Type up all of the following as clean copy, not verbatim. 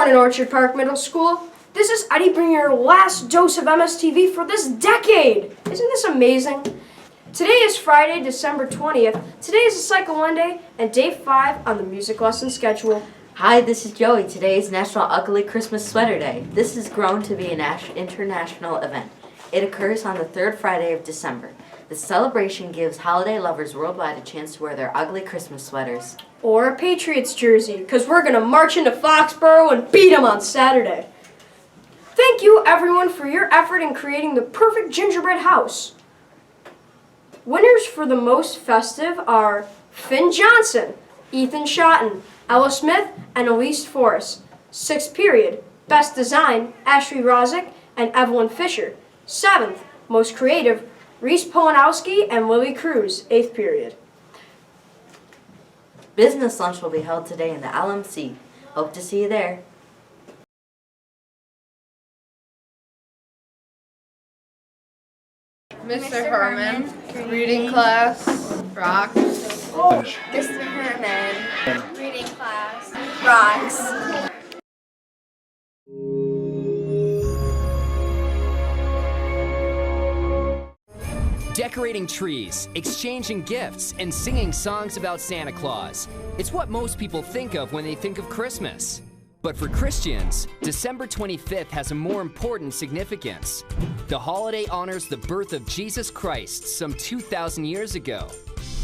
morning, Orchard Park Middle School. This is Eddie bringing your last dose of Mstv for this decade. Isn't this amazing? Today is Friday, December 20th. Today is a Cycle Monday and day 5 on the music lesson schedule. Hi, this is Joey. Today is National Ugly Christmas Sweater Day. This has grown to be an international event. It occurs on the third Friday of December. The celebration gives holiday lovers worldwide a chance to wear their ugly Christmas sweaters. Or a Patriots jersey, because we're going to march into Foxborough and beat them on Saturday. Thank you, everyone, for your effort in creating the perfect gingerbread house. Winners for the most festive are Finn Johnson, Ethan Schotten, Ella Smith, and Elise Forrest. 6th period, Best Design, Ashley Rozick and Evelyn Fisher. 7th, Most Creative, Reese Polanowski and Lily Cruz. 8th period. Business lunch will be held today in the LMC. Hope to see you there. Mr. Herman, reading class, rocks. Mr. Herman, reading class, rocks. Decorating trees, exchanging gifts, and singing songs about Santa Claus. It's what most people think of when they think of Christmas. But for Christians, December 25th has a more important significance. The holiday honors the birth of Jesus Christ some 2,000 years ago.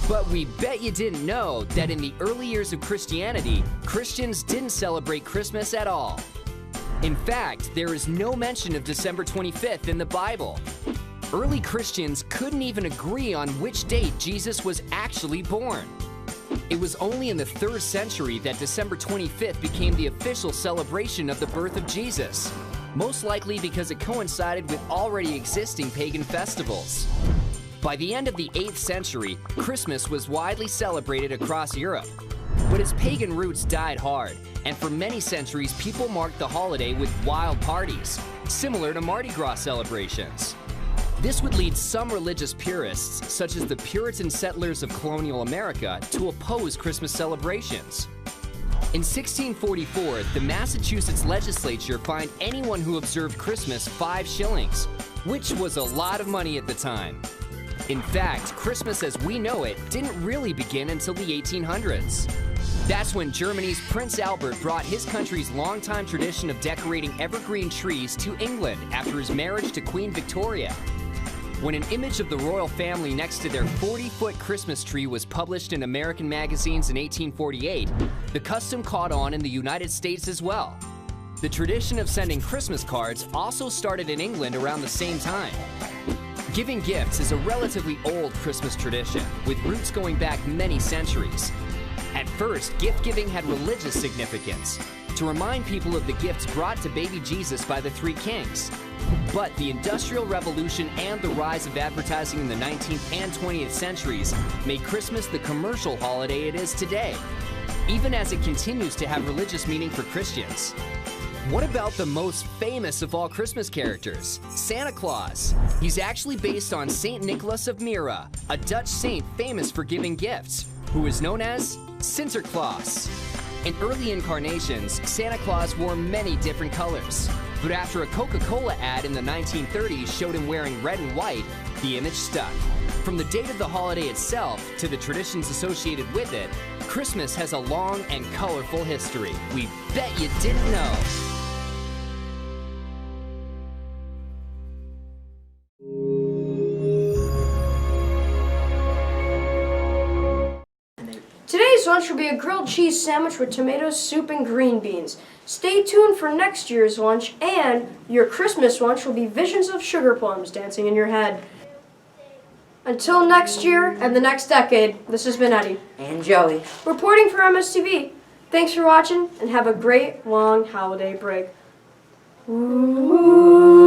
But we bet you didn't know that in the early years of Christianity, Christians didn't celebrate Christmas at all. In fact, there is no mention of December 25th in the Bible. Early Christians couldn't even agree on which date Jesus was actually born. It was only in the 3rd century that December 25th became the official celebration of the birth of Jesus, most likely because it coincided with already existing pagan festivals. By the end of the 8th century, Christmas was widely celebrated across Europe. But its pagan roots died hard, and for many centuries people marked the holiday with wild parties, similar to Mardi Gras celebrations. This would lead some religious purists, such as the Puritan settlers of colonial America, to oppose Christmas celebrations. In 1644, the Massachusetts legislature fined anyone who observed Christmas 5 shillings, which was a lot of money at the time. In fact, Christmas as we know it didn't really begin until the 1800s. That's when Germany's Prince Albert brought his country's longtime tradition of decorating evergreen trees to England after his marriage to Queen Victoria. When an image of the royal family next to their 40-foot Christmas tree was published in American magazines in 1848, the custom caught on in the United States as well. The tradition of sending Christmas cards also started in England around the same time. Giving gifts is a relatively old Christmas tradition, with roots going back many centuries. At first, gift-giving had religious significance, to remind people of the gifts brought to baby Jesus by the 3 kings. But the Industrial Revolution and the rise of advertising in the 19th and 20th centuries made Christmas the commercial holiday it is today, even as it continues to have religious meaning for Christians. What about the most famous of all Christmas characters, Santa Claus? He's actually based on Saint Nicholas of Myra, a Dutch saint famous for giving gifts, who is known as Sinterklaas. In early incarnations, Santa Claus wore many different colors. But after a Coca-Cola ad in the 1930s showed him wearing red and white, the image stuck. From the date of the holiday itself to the traditions associated with it, Christmas has a long and colorful history. We bet you didn't know. Today's lunch will be a grilled cheese sandwich with tomatoes, soup, and green beans. Stay tuned for next year's lunch, and your Christmas lunch will be visions of sugar plums dancing in your head. Until next year and the next decade, this has been Eddie. And Joey. Reporting for Mstv. Thanks for watching, and have a great long holiday break. Ooh.